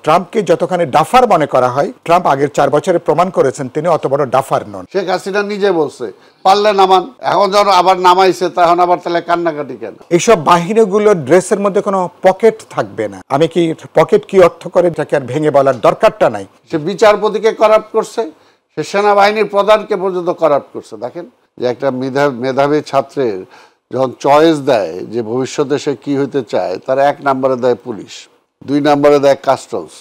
ট্রাম্পকে যতখানি ডাফার মনে করা হয়, ট্রাম্প আগের 4 বছরে প্রমাণ করেছেন তিনি অত বড় ডাফার নন। শেখ হাসিনা নিজে বলছে পারলে নামান, এখন যখন আবার নামাইছে তখন আবার তাহলে কান্নাকাটি কেন? এইসব বাহিনীগুলোর ড্রেসের মধ্যে কোনো পকেট থাকবে না। আমি কি পকেট কি অর্থ করে যাকে আর ভেঙে বলার দরকারটা নাই। সে বিচারপতিকে করাপ্ট করছে, সে সেনাবাহিনীর প্রধানকে পর্যন্ত করাপ্ট করছে। দেখেন যে একটা মেধাবী ছাত্রের যখন চয়েস দেয় যে ভবিষ্যতে সে কি হইতে চায়, তার 1 নম্বরে দেয় পুলিশ, 2 নম্বরে দেয় কাস্টমস।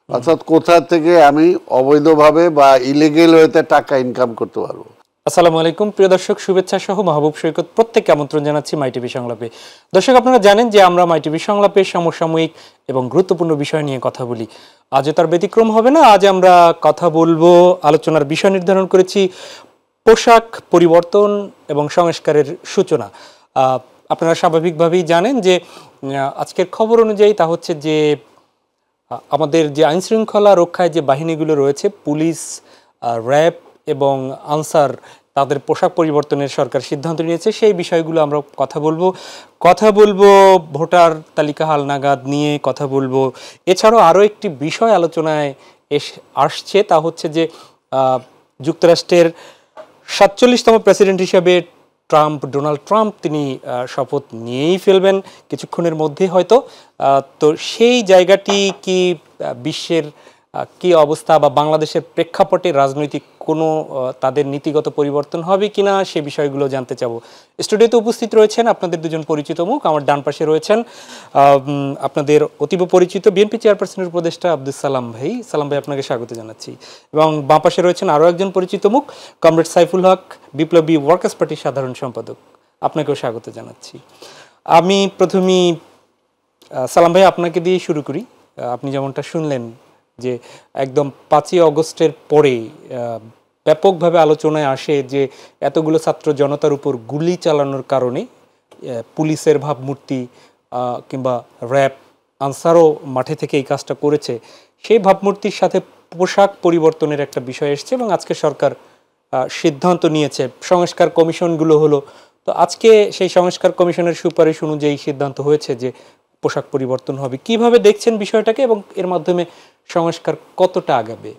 অর্থাৎ কোথা থেকে আমি অবৈধভাবে বা ইলিগেল ওয়েতে টাকা ইনকাম করতে পারবো। আসসালামু আলাইকুম প্রিয় দর্শক, শুভেচ্ছা সহ মাহবুব সৈকত প্রত্যেককে আমন্ত্রণ জানাচ্ছি মাই টিভি সংলাপে। দর্শক, আপনারা জানেন যে আমরা মাই টিভি সংলাপে সমসাময়িক এবং গুরুত্বপূর্ণ বিষয় নিয়ে কথা বলি। আজও তার ব্যতিক্রম হবে না। আজ আমরা কথা বলবো, আলোচনার বিষয় নির্ধারণ করেছি পোশাক পরিবর্তন এবং সংস্কারের সূচনা। আপনারা স্বাভাবিকভাবেই জানেন যে আজকের খবর অনুযায়ী তা হচ্ছে যে আমাদের যে আইনশৃঙ্খলা রক্ষায় যে বাহিনীগুলো রয়েছে, পুলিশ, র্যাব এবং আনসার, তাদের পোশাক পরিবর্তনের সরকার সিদ্ধান্ত নিয়েছে। সেই বিষয়গুলো আমরা কথা বলবো ভোটার তালিকা হালনাগাদ নিয়ে কথা বলবো। এছাড়াও আরও একটি বিষয় আলোচনায় আসছে, তা হচ্ছে যে যুক্তরাষ্ট্রের 47তম প্রেসিডেন্ট হিসেবে ডোনাল্ড ট্রাম্প তিনি শপথ নিয়েই ফেলবেন কিছুক্ষণের মধ্যে হয়তো। তো সেই জায়গাটি কি বিশ্বের কি অবস্থা বা বাংলাদেশের প্রেক্ষাপটে রাজনৈতিক কোনো তাদের নীতিগত পরিবর্তন হবে কিনা, সে বিষয়গুলো জানতে চাবো। স্টুডিওতে উপস্থিত রয়েছেন আপনাদের দুজন পরিচিত মুখ। আমার ডান পাশে রয়েছেন আপনাদের অতীব পরিচিত বিএনপি চেয়ারপারসনের উপদেষ্টা আব্দুস সালাম ভাই। সালাম ভাই, আপনাকে স্বাগত জানাচ্ছি। এবং বাঁ পাশে রয়েছেন আরও একজন পরিচিত মুখ, কমরেড সাইফুল হক, বিপ্লবী ওয়ার্কার্স পার্টির সাধারণ সম্পাদক। আপনাকেও স্বাগত জানাচ্ছি। আমি প্রথমেই সালাম ভাই আপনাকে দিয়ে শুরু করি। আপনি যেমনটা শুনলেন যে একদম 5ই অগস্টের পরে ব্যাপকভাবে আলোচনায় আসে যে এতগুলো ছাত্র জনতার উপর গুলি চালানোর কারণে পুলিশের ভাবমূর্তি কিংবা র্যাব, আনসারও মাঠে থেকে এই কাজটা করেছে। সেই ভাবমূর্তির সাথে পোশাক পরিবর্তনের একটা বিষয় এসছে এবং আজকে সরকার সিদ্ধান্ত নিয়েছে। সংস্কার কমিশনগুলো হলো, তো আজকে সেই সংস্কার কমিশনের সুপারিশ অনুযায়ী সিদ্ধান্ত হয়েছে যে পোশাক পরিবর্তন হবে। কিভাবে দেখছেন বিষয়টাকে এবং এর মাধ্যমে সংস্কার কতটা আগাবে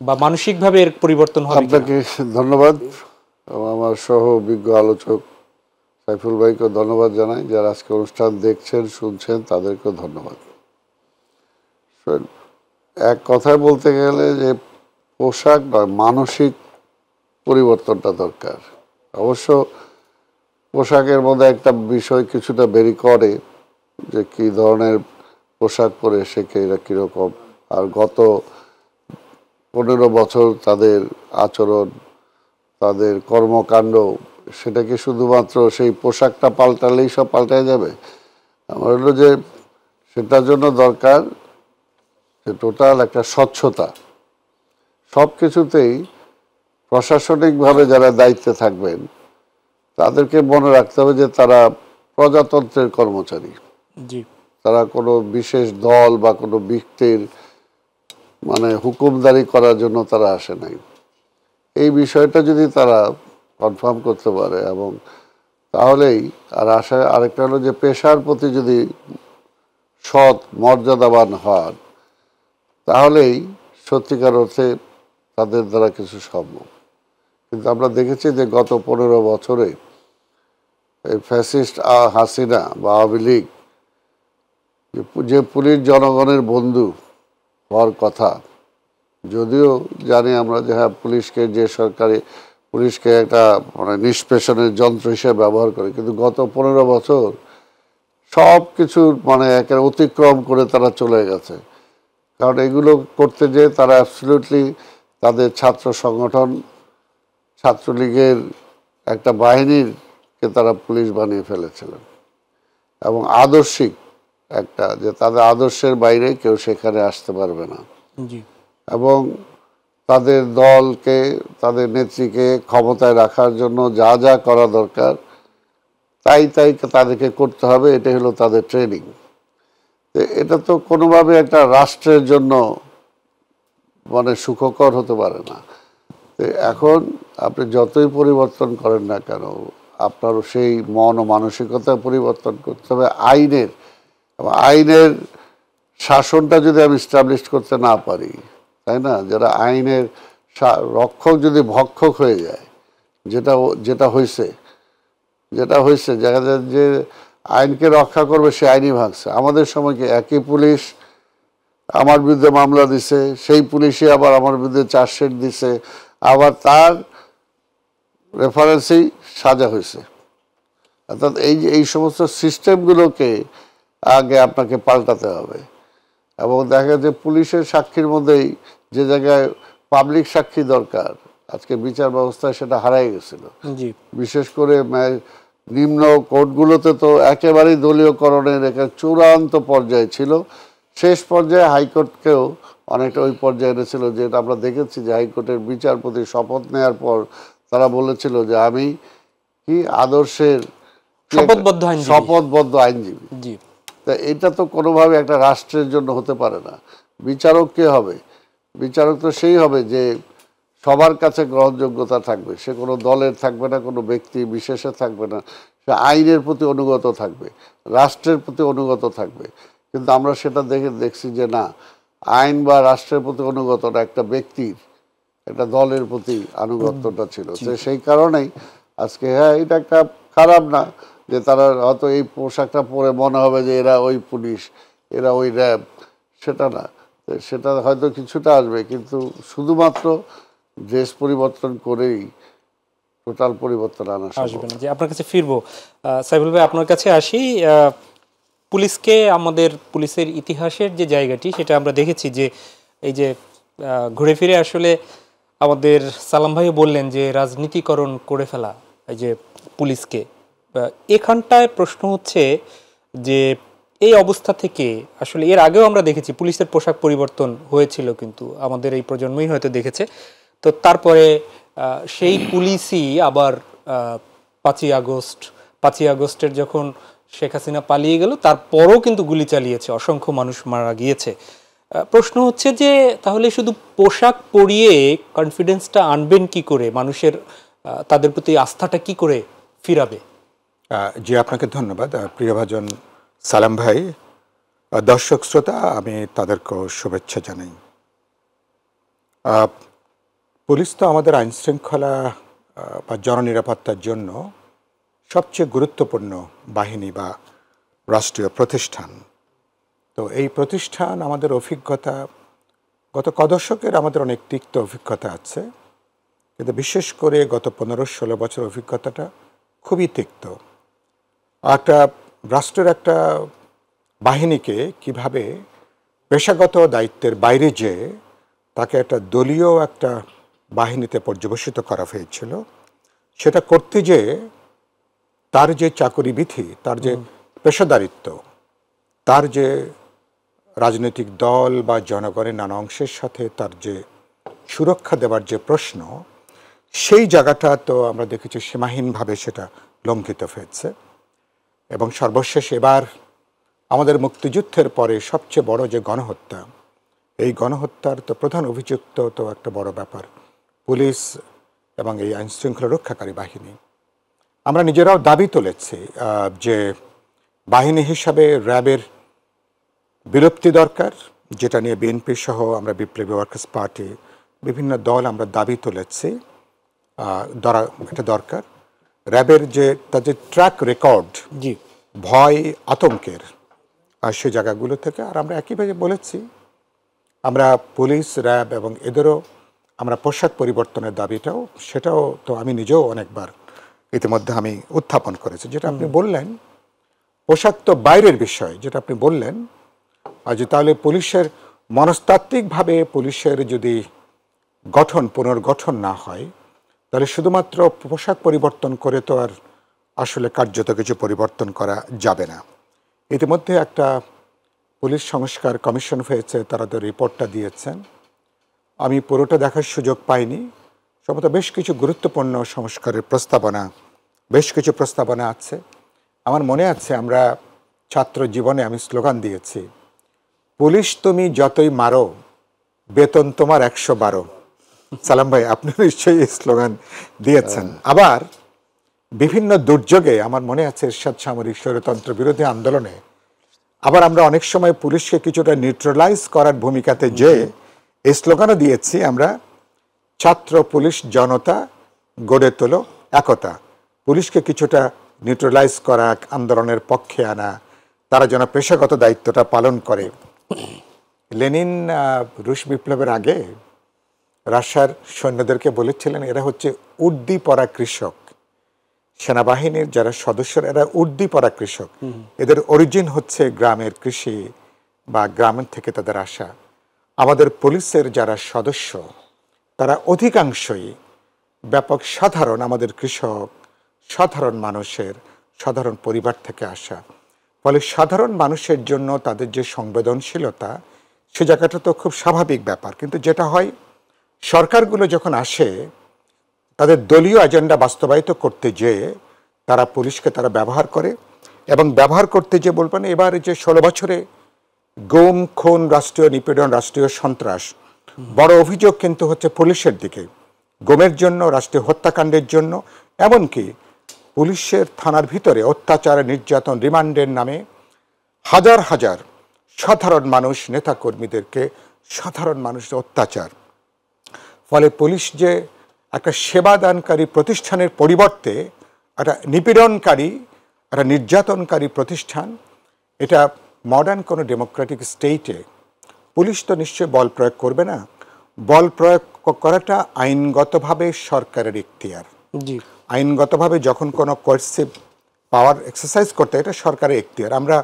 বা মানসিকভাবে এর পরিবর্তন হবে? আপনাকে ধন্যবাদ এবং আমার সহ অভিজ্ঞ আলোচক সাইফুল ভাইকে ধন্যবাদ জানাই। যারা আজকে অনুষ্ঠান দেখছেন শুনছেন তাদেরকেও ধন্যবাদ। এক কথায় বলতে গেলে যে পোশাক নয়, মানসিক পরিবর্তনটা দরকার। অবশ্য পোশাকের মধ্যে একটা বিষয় কিছুটা বেরি করে যে কী ধরনের পোশাক পরে শেখে এরা কীরকম, আর গত 15 বছর তাদের আচরণ, তাদের কর্মকাণ্ড, সেটা কি শুধুমাত্র সেই পোশাকটা পাল্টালেই সব পাল্টায় যাবে? আমার হলো যে সেটার জন্য দরকার যে টোটাল একটা স্বচ্ছতা। সব কিছুতেই প্রশাসনিকভাবে যারা দায়িত্বে থাকবেন তাদেরকে মনে রাখতে হবে যে তারা প্রজাতন্ত্রের কর্মচারী। জি, তারা কোনো বিশেষ দল বা কোনো ব্যক্তির হুকুমদারি করার জন্য তারা আসে নাই। এই বিষয়টা যদি তারা কনফার্ম করতে পারে এবং তাহলেই আরেকটা হলো যে পেশার প্রতি যদি সৎ মর্যাদাবান হন তাহলেই সত্যিকার অর্থে তাদের দ্বারা কিছু সম্ভব। কিন্তু আমরা দেখেছি যে গত 15 বছরে এই ফ্যাসিস্ট হাসিনা বা আওয়ামী লীগ যে পুলিশ জনগণের বন্ধু হওয়ার কথা, যদিও জানি আমরা যে হ্যাঁ পুলিশকে একটা নিষ্পেষণের যন্ত্র হিসেবে ব্যবহার করে, কিন্তু গত 15 বছর সব কিছু একের অতিক্রম করে তারা চলে গেছে। কারণ এগুলো করতে যেয়ে তারা অ্যাবসলিউটলি তাদের ছাত্র সংগঠন, ছাত্রলীগের একটা বাহিনীকে তারা পুলিশ বানিয়ে ফেলেছিলেন এবং আদর্শিক একটা যে তাদের আদর্শের বাইরে কেউ সেখানে আসতে পারবে না এবং তাদের দলকে, তাদের নেত্রীকে ক্ষমতায় রাখার জন্য যা যা করা দরকার তাই তাদেরকে করতে হবে। এটাই হলো তাদের ট্রেনিং। এটা তো কোনোভাবে একটা রাষ্ট্রের জন্য সুখকর হতে পারে না। এখন আপনি যতই পরিবর্তন করেন না কেন, আপনারও সেই মন ও মানসিকতা পরিবর্তন করতে হবে। আইনের শাসনটা যদি আমি স্টাবলিশ করতে না পারি, তাই না, যারা আইনের রক্ষক যদি ভক্ষক হয়ে যায়, যেটা হয়েছে দেখা যায় যে আইনকে রক্ষা করবে সে আইনই ভাঙছে। আমাদের সময় কি একই পুলিশ আমার বিরুদ্ধে মামলা দিছে, সেই পুলিশই আবার আমার বিরুদ্ধে চার্জশিট দিছে, আবার তার রেফারেন্সেই সাজা হয়েছে। অর্থাৎ এই সমস্ত সিস্টেমগুলোকে আগে আপনাকে পাল্টাতে হবে। এবং দেখা যায় পুলিশের সাক্ষীর মধ্যেই যে জায়গায় পাবলিক সাক্ষী দরকার, আজকে বিচার ব্যবস্থায় সেটা হারাই গেছিল। বিশেষ করে নিম্ন কোর্টগুলোতে তো একেবারেই দলীয়করণের একটা চূড়ান্ত পর্যায়ে ছিল। শেষ পর্যায়ে হাইকোর্টকেও অনেকটা ওই পর্যায়ে এনেছিল, যেটা আমরা দেখেছি যে হাইকোর্টের বিচারপতি শপথ নেওয়ার পর তারা বলেছিল যে আমি কি আদর্শের শপথবদ্ধ আইনজীবী। তা এটা তো কোনোভাবে একটা রাষ্ট্রের জন্য হতে পারে না। বিচারক কে হবে? বিচারক তো সেই হবে যে সবার কাছে গ্রহণযোগ্যতা থাকবে, সে কোনো দলের থাকবে না, কোনো ব্যক্তি বিশেষে থাকবে না, সে আইনের প্রতি অনুগত থাকবে, রাষ্ট্রের প্রতি অনুগত থাকবে। কিন্তু আমরা সেটা দেখছি যে না, আইন বা রাষ্ট্রের প্রতি অনুগত না, একটা ব্যক্তির, একটা দলের প্রতি আনুগত্যটা ছিল। তো সেই কারণেই আজকে এটা একটা খারাপ না যে তারা হয়তো এই পোশাকটা পরে মনে হবে যে এরা ওই পুলিশ, এরা ওই র্যাব, সেটা না। সেটা হয়তো কিছুটা আসবে, কিন্তু শুধুমাত্র ড্রেস পরিবর্তন করেই টোটাল পরিবর্তন আনা আসবে না। যে আপনার কাছে ফিরবো, সাইফুল ভাই আপনার কাছে আসি। পুলিশকে, আমাদের পুলিশের ইতিহাসের যে জায়গাটি সেটা আমরা দেখেছি যে এই যে ঘুরে ফিরে আসলে আমাদের সালাম ভাই বললেন যে রাজনীতিকরণ করে ফেলা এই যে পুলিশকে, এখানটায় প্রশ্ন হচ্ছে যে এই অবস্থা থেকে আসলে এর আগেও আমরা দেখেছি পুলিশের পোশাক পরিবর্তন হয়েছিল, কিন্তু আমাদের এই প্রজন্মই হয়তো দেখেছে। তো তারপরে সেই পুলিশই আবার 5ই আগস্টের যখন শেখ হাসিনা পালিয়ে গেল তারপরও কিন্তু গুলি চালিয়েছে, অসংখ্য মানুষ মারা গিয়েছে। প্রশ্ন হচ্ছে যে তাহলে শুধু পোশাক পরিয়ে কনফিডেন্সটা আনবেন কি করে, মানুষের তাদের প্রতি আস্থাটা কি করে ফিরাবে? জি, আপনাকে ধন্যবাদ প্রিয়ভাজন সালাম ভাই। দর্শক শ্রোতা, আমি তাদেরকেও শুভেচ্ছা জানাই। পুলিশ তো আমাদের আইন শৃঙ্খলা বা জননিরাপত্তার জন্য সবচেয়ে গুরুত্বপূর্ণ বাহিনী বা রাষ্ট্রীয় প্রতিষ্ঠান। তো এই প্রতিষ্ঠান, আমাদের অভিজ্ঞতা গত কদশকের আমাদের অনেক তিক্ত অভিজ্ঞতা আছে, কিন্তু বিশেষ করে গত 15-16 বছর অভিজ্ঞতাটা খুবই তিক্ত। একটা রাষ্ট্রের একটা বাহিনীকে কিভাবে পেশাগত দায়িত্বের বাইরে যেয়ে তাকে একটা দলীয় একটা বাহিনীতে পর্যবেসিত করা হয়েছিল, সেটা করতে যেয়ে তার যে চাকরি বিধি, তার যে পেশাদারিত্ব, তার যে রাজনৈতিক দল বা জনগণের নানা অংশের সাথে তার যে সুরক্ষা দেওয়ার যে প্রশ্ন, সেই জায়গাটা তো আমরা দেখেছি সীমাহীনভাবে সেটা লঙ্ঘিত হয়েছে। এবং সর্বশেষ এবার আমাদের মুক্তিযুদ্ধের পরে সবচেয়ে বড় যে গণহত্যা, এই গণহত্যার তো প্রধান অভিযুক্ত তো একটা বড় ব্যাপার পুলিশ এবং এই আইনশৃঙ্খলা রক্ষাকারী বাহিনী। আমরা নিজেরাও দাবি তুলেছি যে বাহিনী হিসাবে র্যাবের বিলুপ্তি দরকার, যেটা নিয়ে বিএনপি সহ আমরা বিপ্লবী ওয়ার্কার্স পার্টি বিভিন্ন দল আমরা দাবি তুলেছি এটা দরকার। র্যাবের যে তার যে ট্র্যাক রেকর্ড, ভয় আতঙ্কের সে জায়গাগুলো থেকে, আর আমরা একইভাবে বলেছি আমরা পুলিশ, র্যাব এবং এদেরও আমরা পোশাক পরিবর্তনের দাবিটাও, সেটাও তো আমি নিজেও অনেকবার ইতিমধ্যে আমি উত্থাপন করেছি। যেটা আপনি বললেন পোশাক তো বাইরের বিষয়, যেটা আপনি বললেন যে তাহলে পুলিশের মনস্তাত্ত্বিকভাবে পুলিশের যদি পুনর্গঠন না হয়, তাহলে শুধুমাত্র পোশাক পরিবর্তন করে তো আর আসলে কার্যত কিছু পরিবর্তন করা যাবে না। ইতিমধ্যে একটা পুলিশ সংস্কার কমিশন হয়েছে, তারা তো রিপোর্টটা দিয়েছেন, আমি পুরোটা দেখার সুযোগ পাইনি। সম্ভবত বেশ কিছু গুরুত্বপূর্ণ সংস্কারের বেশ কিছু প্রস্তাবনা আছে। আমার মনে আছে আমরা ছাত্র জীবনে আমি স্লোগান দিয়েছি, পুলিশ তুমি যতই মারো বেতন তোমার 112। সালাম ভাই, আপনি নিশ্চয়ই এই স্লোগান দিয়েছেন। আবার বিভিন্ন দুর্যোগে আমার মনে আছে এরশাদ সামরিক স্বৈরতন্ত্র বিরোধী আন্দোলনে আবার আমরা অনেক সময় পুলিশকে কিছুটা নিউট্রালাইজ করার ভূমিকাতে যে এই স্লোগানও দিয়েছি আমরা, ছাত্র পুলিশ জনতা গড়ে তোলো একতা। পুলিশকে কিছুটা নিউট্রালাইজ করা, আন্দোলনের পক্ষে আনা, তারা যেন পেশাগত দায়িত্বটা পালন করে। লেনিন রুশ বিপ্লবের আগে রাশিয়ার সৈন্যদেরকে বলেছিলেন এরা হচ্ছে উর্দি পরা কৃষক। সেনাবাহিনীর যারা সদস্যরা এরা উর্দি পরা কৃষক, এদের অরিজিন হচ্ছে গ্রামের কৃষি বা গ্রামের থেকে তাদের আসা। আমাদের পুলিশের যারা সদস্য তারা অধিকাংশই ব্যাপক সাধারণ, আমাদের কৃষক, সাধারণ মানুষের সাধারণ পরিবার থেকে আসা। ফলে সাধারণ মানুষের জন্য তাদের যে সংবেদনশীলতা, সে জায়গাটা তো খুব স্বাভাবিক ব্যাপার। কিন্তু যেটা হয়, সরকারগুলো যখন আসে তাদের দলীয় এজেন্ডা বাস্তবায়িত করতে যেয়ে তারা পুলিশকে তারা ব্যবহার করে, এবং ব্যবহার করতে যে বলবেন এবার যে 16 বছরে গুম, খুন, রাষ্ট্রীয় নিপীড়ন, রাষ্ট্রীয় সন্ত্রাস, বড় অভিযোগ কিন্তু হচ্ছে পুলিশের দিকে। গুমের জন্য, রাষ্ট্রীয় হত্যাকাণ্ডের জন্য, এমনকি পুলিশের থানার ভিতরে অত্যাচার, নির্যাতন, রিমান্ডের নামে হাজার হাজার সাধারণ মানুষ, নেতাকর্মীদেরকে সাধারণ মানুষের অত্যাচার। ফলে পুলিশ যে একটা সেবাদানকারী প্রতিষ্ঠানের পরিবর্তে একটা নিপীড়নকারী, একটা নির্যাতনকারী প্রতিষ্ঠান, এটা মডার্ন কোনো ডেমোক্রেটিক স্টেটে পুলিশ তো নিশ্চয়ই বল প্রয়োগ করবে না। বল প্রয়োগ করাটা আইনগতভাবে সরকারের এখতিয়ার। জি, আইনগতভাবে যখন কোনো কোয়ার্সিভ পাওয়ার এক্সারসাইজ করতে, এটা সরকারের এখতিয়ার। আমরা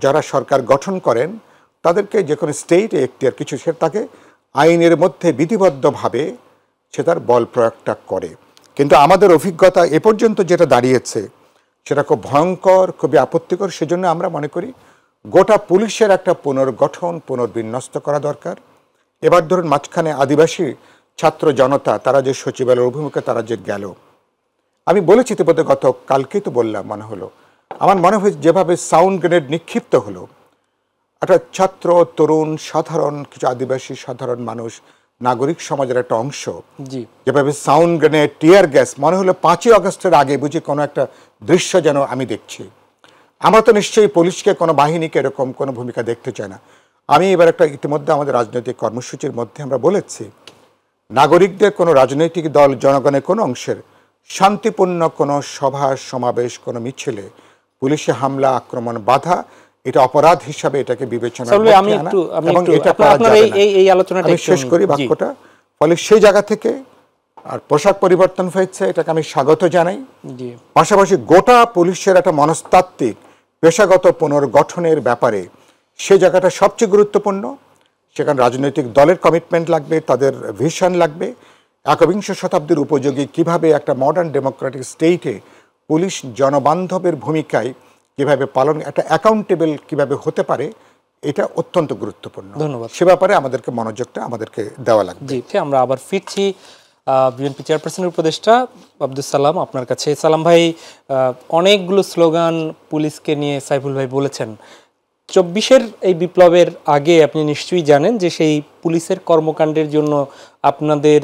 যারা সরকার গঠন করেন তাদেরকে যে কোনো স্টেট এখতিয়ার কিছু, সে তাকে আইনের মধ্যে বিধিবদ্ধভাবে সে তার বল প্রয়োগটা করে। কিন্তু আমাদের অভিজ্ঞতা এ পর্যন্ত যেটা দাঁড়িয়েছে সেটা খুব ভয়ঙ্কর, খুবই আপত্তিকর। সেজন্য আমরা মনে করি গোটা পুলিশের একটা পুনর্গঠন, পুনর্বিন্যস্ত করা দরকার। এবার ধরুন মাঝখানে আদিবাসী ছাত্র জনতা তারা যে সচিবালয়ের অভিমুখে তারা যে গেল, আমি বলেছি তো বোধহয় গত কালকেই তো বললাম মনে হলো, আমার মনে হয় যেভাবে সাউন্ড গ্রেনেড নিক্ষিপ্ত হলো, একটা ছাত্র, তরুণ, সাধারণ কিছু আদিবাসী সাধারণ মানুষ, নাগরিক সমাজের একটা অংশ, জি, যেভাবে সাউন্ড গ্রেনেড, টিয়ার গ্যাস, মনে হলো 5ই আগস্টের আগে বুঝি কোনো একটা দৃশ্য যেন আমি দেখছি। আমরা তো নিশ্চয়ই পুলিশকে, কোনো বাহিনীকে এরকম কোনো ভূমিকা দেখতে চাই না। আমি এবার একটা ইতিমধ্যে আমাদের রাজনৈতিক কর্মসূচির মধ্যে আমরা বলেছি, নাগরিকদের, কোনো রাজনৈতিক দল, জনগণের কোনো অংশের শান্তিপূর্ণ কোনো সভা সমাবেশ, কোনো মিছিলে পুলিশে হামলা, আক্রমণ, বাধা, এটা অপরাধ হিসাবে এটাকে বিবেচনা সালু ভাই, আমি একটু আপনার এই আলোচনাটা আমি শেষ করি বাক্যটা। ফলে সেই জায়গা থেকে আর পোশাক পরিবর্তন হয়েছে, এটাকে আমি স্বাগত জানাই। জি, পাশাপাশি গোটা পুলিশের একটা মনস্তাত্ত্বিক পেশাগত পুনর্গঠনের ব্যাপারে সে জায়গাটা সবচেয়ে গুরুত্বপূর্ণ। সেখানে রাজনৈতিক দলের কমিটমেন্ট লাগবে, তাদের ভিশন লাগবে। একবিংশ শতাব্দীর উপযোগী কিভাবে একটা মডার্ন ডেমোক্রেটিক স্টেটে পুলিশ জনবান্ধবের ভূমিকায় কিভাবে পালন, একটা অ্যাকাউন্টেবল কিভাবে হতে পারে, এটা অত্যন্ত গুরুত্বপূর্ণ। ধন্যবাদ। সে ব্যাপারে আমাদেরকে মনোযোগটা আমাদেরকে দেওয়া লাগবে। জি, আমরা আবার ফিরছি বিএনপি চেয়ারপারসনের উপদেষ্টা আব্দুল সালাম আপনার কাছে। সালাম ভাই, অনেকগুলো স্লোগান পুলিশকে নিয়ে সাইফুল ভাই বলেছেন। 24-এর এই বিপ্লবের আগে আপনি নিশ্চয়ই জানেন যে সেই পুলিশের কর্মকাণ্ডের জন্য আপনাদের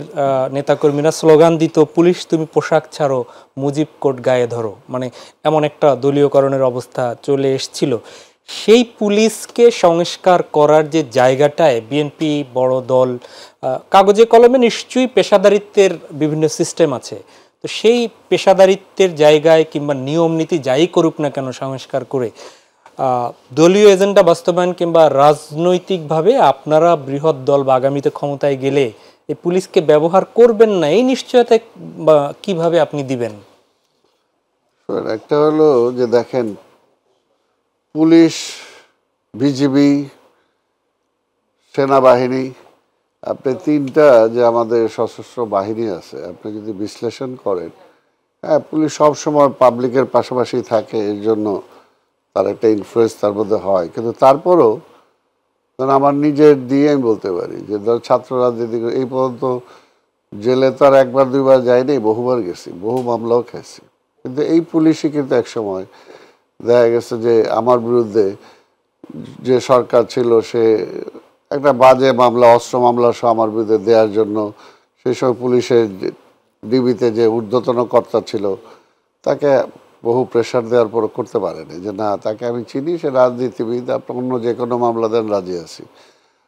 নেতাকর্মীরা স্লোগান দিত, পুলিশ তুমি পোশাক ছাড়ো, মুজিব কোট গায়ে ধরো। মানে এমন একটা দলীয়করণের অবস্থা চলে এসছিল। সেই পুলিশকে সংস্কার করার যে জায়গাটায় বিএনপি বড় দল, কাগজে কলমে নিশ্চয়ই পেশাদারিত্বের বিভিন্ন সিস্টেম আছে, তো সেই পেশাদারিত্বের জায়গায় কিংবা নিয়ম নীতি যাই করুক না কেন সংস্কার করে দলীয় এজেন্ডা বাস্তবায়ন কিংবা রাজনৈতিকভাবে আপনারা বৃহৎ দল বা আগামীতে ক্ষমতায় গেলে এই পুলিশকে ব্যবহার করবেন না, এই নিশ্চয়তা কিভাবে আপনি দিবেন? একটা হলো যে দেখেন, পুলিশ, বিজিবি, সেনাবাহিনী, আপনি তিনটা যে আমাদের সশস্ত্র বাহিনী আছে, আপনি যদি বিশ্লেষণ করেন, হ্যাঁ, পুলিশ সবসময় পাবলিকের পাশাপাশি থাকে, এর জন্য তার একটা ইনফ্লুয়েন্স তার মধ্যে হয়। কিন্তু তারপরও ধর আমার নিজের দিয়ে আমি বলতে পারি যে ধর ছাত্র রাজনীতি এই পর্যন্ত জেলে তো আর একবার দুইবার যায়নি, বহুবার গেছি, বহু মামলাও খেয়েছি। কিন্তু এই পুলিশই কিন্তু একসময় দেখা গেছে যে আমার বিরুদ্ধে যে সরকার ছিল সে একটা বাজে মামলা, অস্ত্র মামলা সহ আমার বিরুদ্ধে দেওয়ার জন্য সেই সময় পুলিশের ডিবিতে যে ঊর্ধ্বতন কর্তা ছিল তাকে বহু প্রেশার দেওয়ার পর করতে পারেনি, যে না তাকে আমি চিনি, সে রাজনীতিবিদ, আপনার অন্য যে কোনো মামলা দেন রাজি আছি।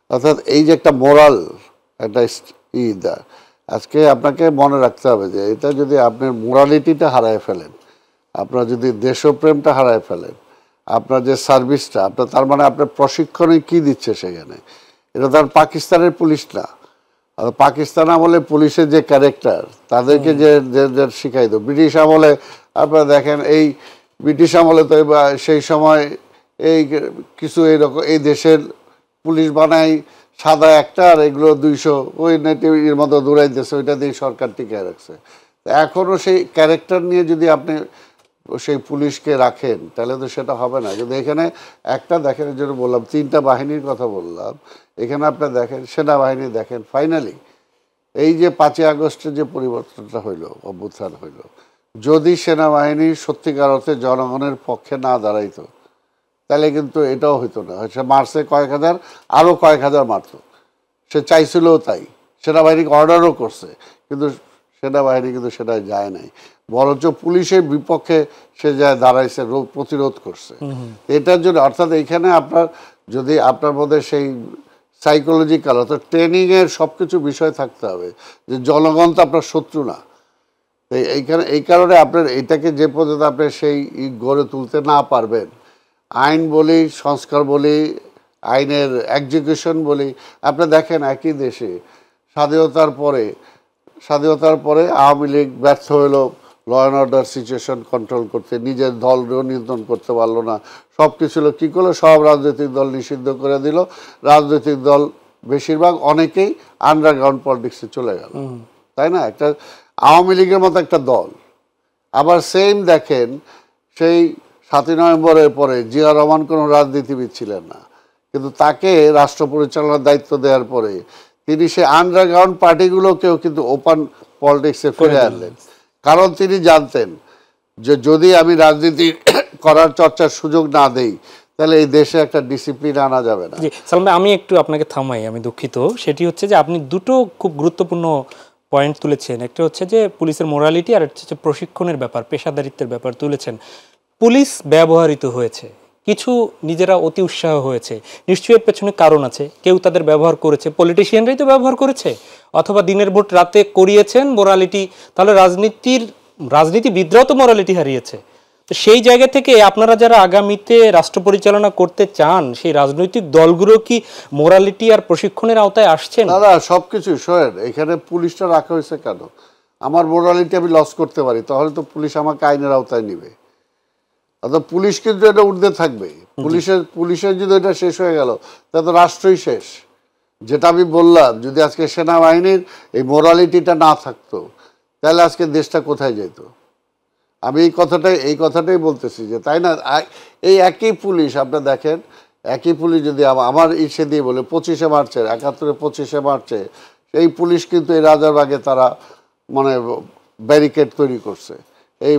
অর্থাৎ এই যে একটা মোরাল একটা আজকে আপনাকে মনে রাখতে হবে যে এটা যদি আপনার মোরালিটিটা হারায় ফেলেন, আপনার যদি দেশপ্রেমটা হারায় ফেলেন, আপনার যে সার্ভিসটা আপনার, তার মানে আপনার প্রশিক্ষণে কি দিচ্ছে সেখানে, এটা তার পাকিস্তানের পুলিশ না। আর পাকিস্তান আমলে পুলিশের যে ক্যারেক্টার, তাদেরকে যে শিখাইতো ব্রিটিশ আমলে, আপনারা দেখেন এই ব্রিটিশ আমলে তো সেই সময় এই কিছু এইরকম এই দেশের পুলিশ বানাই সাদা একটা, আর এগুলো 200 ওই নেটির মতো দৌড়াইতেছে, ওইটা দিয়ে সরকার টিকে রাখছে। এখনও সেই ক্যারেক্টার নিয়ে যদি আপনি সেই পুলিশকে রাখেন তাহলে তো সেটা হবে না। কিন্তু এখানে একটা দেখেন, এর জন্য বললাম 3টা বাহিনীর কথা বললাম, এখানে আপনার দেখেন সেনাবাহিনী দেখেন, ফাইনালি এই যে 5ই আগস্টের যে পরিবর্তনটা হইলো, অভ্যুত্থান হইলো, যদি সেনাবাহিনী সত্যিকার অর্থে জনগণের পক্ষে না দাঁড়াইতো তাহলে কিন্তু এটাও হইতো না। সে মারছে কয়েক হাজার, আরও কয়েক হাজার মারত, সে চাইছিল তাই, সেনাবাহিনীকে অর্ডারও করছে, কিন্তু সেনাবাহিনী কিন্তু সেটা যায় নাই, বরঞ্চ পুলিশের বিপক্ষে সে যায় দাঁড়াইছে, প্রতিরোধ করছে। এটার জন্য অর্থাৎ এইখানে আপনার যদি আপনার মধ্যে সেই সাইকোলজিক্যাল অর্থাৎ ট্রেনিংয়ের সব কিছু বিষয় থাকতে হবে, যে জনগণ তো আপনার শত্রু না। এইখানে এই কারণে আপনার এটাকে যে পর্যন্ত আপনি সেই গড়ে তুলতে না পারবেন, আইন বলি, সংস্কার বলি, আইনের এক্সিকিউশন বলি, আপনি দেখেন একই দেশে স্বাধীনতার পরে আওয়ামী লীগ ব্যর্থ হলো law and order situation control করতে, নিজের দলও নিয়ন্ত্রণ করতে পারলো না, সব কিছু কী করলো, সব রাজনৈতিক দল নিষিদ্ধ করে দিল, রাজনৈতিক দল বেশিরভাগ অনেকেই আন্ডারগ্রাউন্ড পলিটিক্সে চলে গেল, তাই না? একটা আওয়ামী লীগের মতো একটা দল। আবার সেম দেখেন সেই 7ই নভেম্বরের পরে জিয়া রহমান কোনো রাজনীতিবিদ ছিলেন না, কিন্তু তাকে রাষ্ট্র পরিচালনার দায়িত্ব দেওয়ার পরে তিনি সে আন্ডারগ্রাউন্ড পার্টিগুলোকেও কিন্তু ওপেন পলিটিক্সে ফিরে আনলেন। কারণ তিনি জানতেন যে যদি আমি রাজনীতি করার চর্চার সুযোগ না দেই তাহলে এই দেশে একটা ডিসিপ্লিন আনা যাবে না। জি সালাম ভাই, আমি একটু আপনাকে থামাই, আমি দুঃখিত। সেটি হচ্ছে যে আপনি দুটো খুব গুরুত্বপূর্ণ পয়েন্ট তুলেছেন। একটা হচ্ছে যে পুলিশের মোরালিটি, আর একটা হচ্ছে প্রশিক্ষণের ব্যাপার, পেশাদারিত্বের ব্যাপার তুলেছেন। পুলিশ ব্যবহৃত হয়েছে, কিছু নিজেরা অতি উৎসাহ হয়েছে, নিশ্চয়ই এর পেছনে কারণ আছে। কেউ তাদের ব্যবহার করেছে, পলিটিশিয়ানরাই তো ব্যবহার করেছে, অথবা দিনের ভোট রাতে করিয়েছেন মোরালিটি, তাহলে রাজনীতিবিদরাও তো মোরালিটি হারিয়েছে। তো সেই জায়গা থেকে আপনারা যারা আগামীতে রাষ্ট্র পরিচালনা করতে চান, সেই রাজনৈতিক দলগুলো কি মোরালিটি আর প্রশিক্ষণের আওতায় আসছেন? দাদা সবকিছু শোনেন, এখানে পুলিশটা রাখা হয়েছে কেন? আমার মোরালিটি আমি লস করতে পারি, তাহলে তো পুলিশ আমাকে আইনের আওতায় নিবে। অর্থাৎ পুলিশ কিন্তু এটা ঊর্ধ্বে থাকবে। পুলিশের যদি এটা শেষ হয়ে গেল তাহলে তো রাষ্ট্রই শেষ। যেটা আমি বললাম, যদি আজকে সেনাবাহিনীর এই মোরালিটিটা না থাকতো তাহলে আজকে দেশটা কোথায় যেত? আমি এই কথাটাই বলতেছি যে তাই না, এই একই পুলিশ আপনি দেখেন, একই পুলিশ যদি আমার ইসে দিয়ে বলে 25শে মার্চের 71-25শে মার্চে এই পুলিশ কিন্তু এই রাজারবাগে তারা মানে ব্যারিকেড তৈরি করছে, এই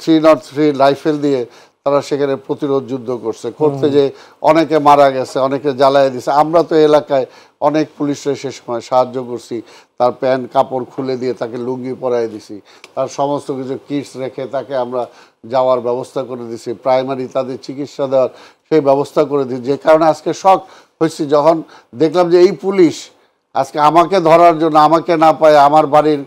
303 রাইফেল দিয়ে তারা সেখানে প্রতিরোধ যুদ্ধ করতে যে অনেকে মারা গেছে, অনেকে জ্বালায় দিছে। আমরা তো এলাকায় অনেক পুলিশরা সে সময় সাহায্য করছি, তার প্যান্ট কাপড় খুলে দিয়ে তাকে লুঙ্গি পরাই দিছি, তার সমস্ত কিছু কিটস রেখে তাকে আমরা যাওয়ার ব্যবস্থা করে দিছি, প্রাইমারি তাদের চিকিৎসা দেওয়ার সেই ব্যবস্থা করে দিই। যে কারণে আজকে শক হয়েছি যখন দেখলাম যে এই পুলিশ আজকে আমাকে ধরার জন্য আমাকে না পায় আমার বাড়ির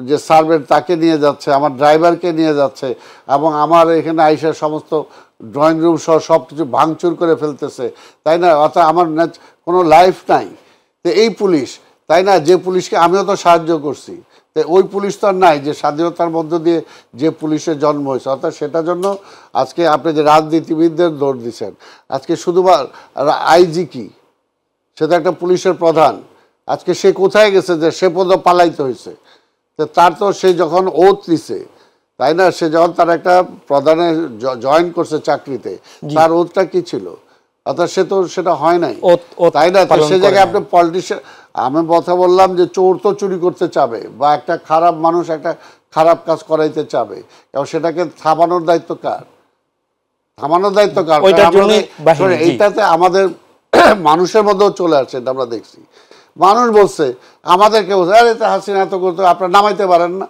যে সার্ভেন্ট তাকে নিয়ে যাচ্ছে, আমার ড্রাইভারকে নিয়ে যাচ্ছে, এবং আমার এখানে আইসা সমস্ত ড্রয়িং রুম সহ সব কিছু ভাঙচুর করে ফেলতেছে, তাই না? অর্থাৎ আমার কোনো লাইফ নাই। তো এই পুলিশ, তাই না, যে পুলিশকে আমিও তো সাহায্য করছি, তো ওই পুলিশ তো আর নাই যে স্বাধীনতার মধ্য দিয়ে যে পুলিশের জন্ম হয়েছে। অর্থাৎ সেটার জন্য আজকে আপনি যে রাজনীতিবিদদের দৌড় দিচ্ছেন, আজকে শুধুমাত্র আইজি কি, সেটা একটা পুলিশের প্রধান, আজকে সে কোথায় গেছে যে সে পর্যন্ত পালাইতে হয়েছে? তার তো সে যখন ওথ দিছে, তাই না, সে যখন তার একটা প্রধানে জয়েন করছে চাকরিতে, তার ওথটা কি ছিল? অর্থাৎ সে তো সেটা হয় নাই, তাই না? তো সে জায়গায় আপনি পলিটিশিয়ান, আমি কথা বললাম যে চোর তো চুরি করতে চাবে, বা একটা খারাপ মানুষ একটা খারাপ কাজ করাইতে চাবে, এবং সেটাকে থামানোর দায়িত্ব কার? এইটাতে আমাদের মানুষের মধ্যেও চলে আসছে, এটা আমরা দেখছি। মানুষ বলছে, আমাদেরকে বলছে, আরে হাসিনা এত করতে আপনারা নামাইতে পারেন না,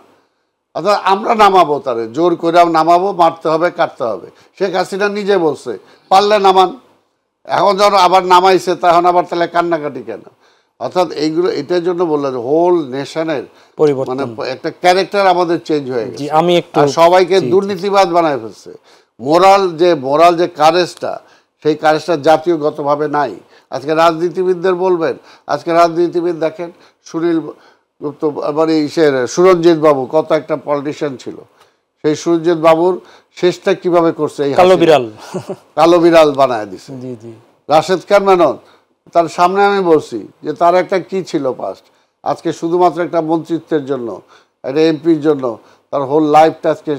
অর্থাৎ আমরা নামাবো, তারে জোর করে নামাবো, মারতে হবে, কাটতে হবে। শেখ হাসিনা নিজে বলছে পারলে নামান, এখন যখন আবার নামাইছে তখন আবার তাহলে কান্নাকাটি কেন? অর্থাৎ এইগুলো এটার জন্য বললাম যে হোল নেশনের পরিবর্তন, মানে একটা ক্যারেক্টার আমাদের চেঞ্জ হয়ে গেছে। আমি একটু আর সবাইকে দুর্নীতিবাদ বানায় ফেলছে। মোরাল যে কারেজটা, সেই কারেজটা জাতীয়গতভাবে নাই। আজকে রাজনীতিবিদদের বলবেন, আজকে রাজনীতিবিদ দেখেন সুনীল গুপ্ত মানে সুরঞ্জিত বাবু কত একটা পলিটিশিয়ান ছিল, সেই সুরঞ্জিত বাবুর শেষটা কিভাবে করছে, এই কালো বিড়াল বানায় দিছে। রাশেদ খান মেনন, তার সামনে আমি বলছি যে তার একটা কি ছিল পাস্ট, আজকে শুধুমাত্র একটা মন্ত্রিত্বের জন্য, একটা এমপির জন্য তার হোল লাইফটা আজকে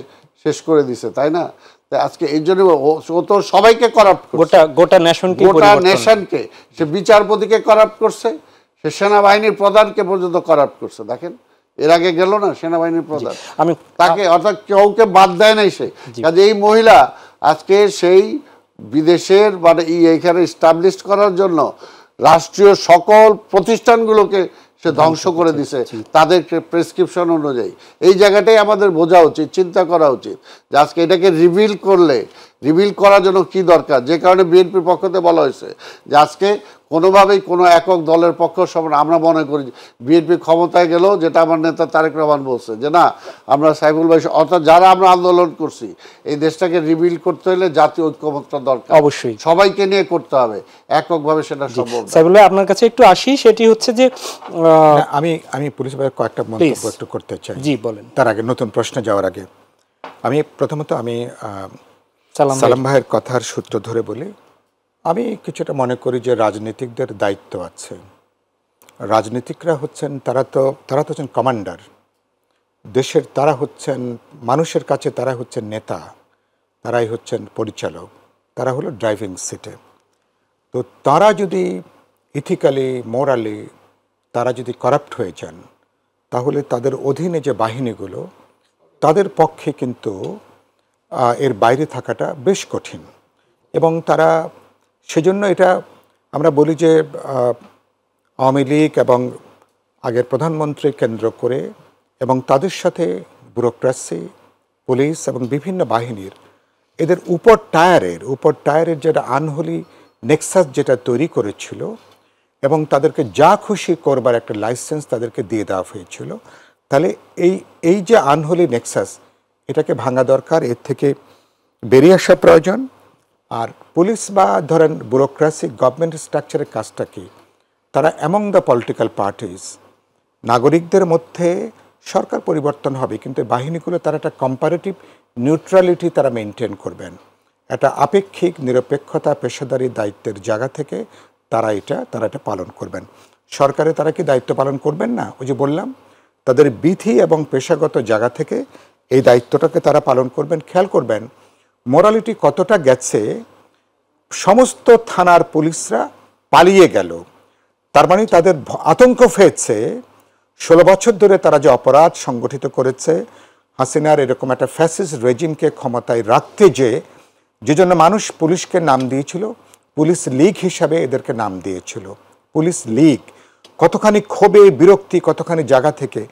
শেষ করে দিছে, তাই না? আজকে এই জন্য ও তো সবাইকে করাপ্ট করছে, গোটা নেশনকে। সে বিচারপতিকে করাপ্ট করছে, সে সেনাবাহিনীর প্রধানকে পর্যন্ত করাপ্ট করছে। দেখেন এর আগে গেল না সেনাবাহিনীর প্রধান, আমি তাকে অর্থাৎ কেউকে বাদ দেয় নাই সে। কাজে এই মহিলা আজকে সেই বিদেশের মানে এইখানে এস্টাবলিশ করার জন্য রাষ্ট্রীয় সকল প্রতিষ্ঠানগুলোকে সে ধ্বংস করে দিছে তাদের প্রেসক্রিপশন অনুযায়ী। এই জায়গাটাই আমাদের বোঝা উচিত, চিন্তা করা উচিত যে আজকে এটাকে রিভিল করার জন্য কি দরকার। যে কারণে বিএনপির পক্ষ থেকে বলা হয়েছে যে আজকে কোনোভাবেই কোনো একক দলের পক্ষ আমরা মনে করি বিএনপি ক্ষমতায় গেল, যেটা আমার নেতা তারেক রহমান বলছে যে না আমরা সাইফুল ভাই অর্থাৎ যারা আমরা আন্দোলন করছি এই দেশটাকে রিভিল করতে হলে জাতীয় ঐক্যমত্য দরকার, অবশ্যই সবাইকে নিয়ে করতে হবে, এককভাবে সেটা সম্ভব না। সাইফুল ভাই আপনার কাছে একটু আসি, সেটি হচ্ছে যে আমি পুলিশ ভাইয়ের কয়েকটা মন্তব্য একটু করতে চাই। জি বলেন। তার আগে নতুন প্রশ্নে যাওয়ার আগে আমি প্রথমত সালাম ভাইয়ের কথার সূত্র ধরে বলি, আমি কিছুটা মনে করি যে রাজনীতিকদের দায়িত্ব আছে। রাজনীতিকরা হচ্ছেন তারা তো হচ্ছেন কমান্ডার দেশের, তারা হচ্ছেন মানুষের কাছে, তারা হচ্ছেন নেতা, তারাই হচ্ছেন পরিচালক, তারা হলো ড্রাইভিং সিটে। তো তারা যদি ইথিক্যালি মোরালি তারা যদি কারাপ্ট হয়ে যান, তাহলে তাদের অধীনে যে বাহিনীগুলো তাদের পক্ষে কিন্তু এর বাইরে থাকাটা বেশ কঠিন। এবং তারা সেজন্য এটা আমরা বলি যে আওয়ামী লীগ এবং আগের প্রধানমন্ত্রী কেন্দ্র করে এবং তাদের সাথে ব্যুরোক্রেসি, পুলিশ এবং বিভিন্ন বাহিনীর এদের উপর টায়ারের যেটা আনহোলি নেক্সাস যেটা তৈরি করেছিল এবং তাদেরকে যা খুশি করবার একটা লাইসেন্স তাদেরকে দিয়ে দেওয়া হয়েছিল। তাহলে এই যে আনহোলি নেক্সাস, এটাকে ভাঙা দরকার, এর থেকে বেরিয়ে আসা প্রয়োজন। আর পুলিশ বা ধরেন ব্যুরোক্রেসি গভর্নমেন্ট স্ট্রাকচারের কাজটা কি, তারা অ্যামং দ্য পলিটিক্যাল পার্টিস, নাগরিকদের মধ্যে সরকার পরিবর্তন হবে কিন্তু বাহিনীগুলো তারা একটা কম্পারেটিভ নিউট্রালিটি তারা মেনটেন করবেন, একটা আপেক্ষিক নিরপেক্ষতা পেশাদারি দায়িত্বের জায়গা থেকে তারা এটা পালন করবেন। সরকারে তারা কি দায়িত্ব পালন করবেন না? ওই যে বললাম তাদের বিধি এবং পেশাগত জায়গা থেকে এই দায়িত্বটাকে তারা পালন করবেন। খেয়াল করবেন মোরালিটি কতটা গেছে, সমস্ত থানার পুলিশরা পালিয়ে গেল, তার মানে তাদের আতঙ্ক হয়েছে 16 বছর ধরে তারা যে অপরাধ সংগঠিত করেছে, হাসিনার এরকম একটা ফ্যাসিস্ট রেজিমকে ক্ষমতায় রাখতে যে জন্য মানুষ পুলিশকে নাম দিয়েছিল, পুলিশ লীগ হিসাবে এদেরকে নাম দিয়েছিল। পুলিশ লীগ কতখানি ক্ষোভে বিরক্তি কতখানি জায়গা থেকে,